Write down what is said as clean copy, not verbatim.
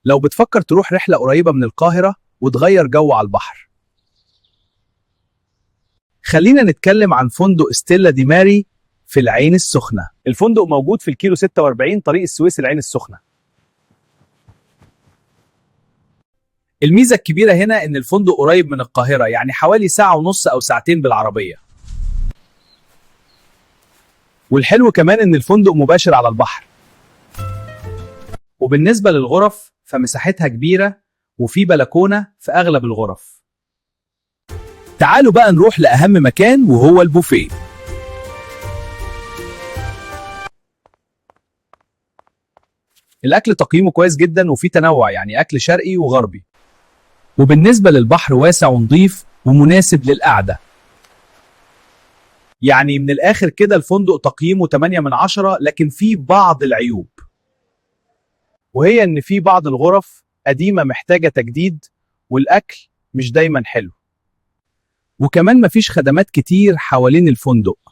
لو بتفكر تروح رحلة قريبة من القاهرة وتغير جو على البحر. خلينا نتكلم عن فندق ستيلا دي ماري في العين السخنة. الفندق موجود في الكيلو 46 طريق السويس العين السخنة. الميزة الكبيرة هنا إن الفندق قريب من القاهرة، يعني حوالي ساعة ونص أو ساعتين بالعربية. والحلو كمان إن الفندق مباشر على البحر. وبالنسبة للغرف فمساحتها كبيرة وفي بلكونة في أغلب الغرف. تعالوا بقى نروح لأهم مكان وهو البوفيه. الأكل تقييمه كويس جدا وفي تنوع، يعني أكل شرقي وغربي. وبالنسبة للبحر واسع ونظيف ومناسب للقعدة. يعني من الآخر كده الفندق تقييمه 8 من 10، لكن في بعض العيوب، وهي إن في بعض الغرف قديمة محتاجة تجديد، والأكل مش دايما حلو، وكمان مفيش خدمات كتير حوالين الفندق.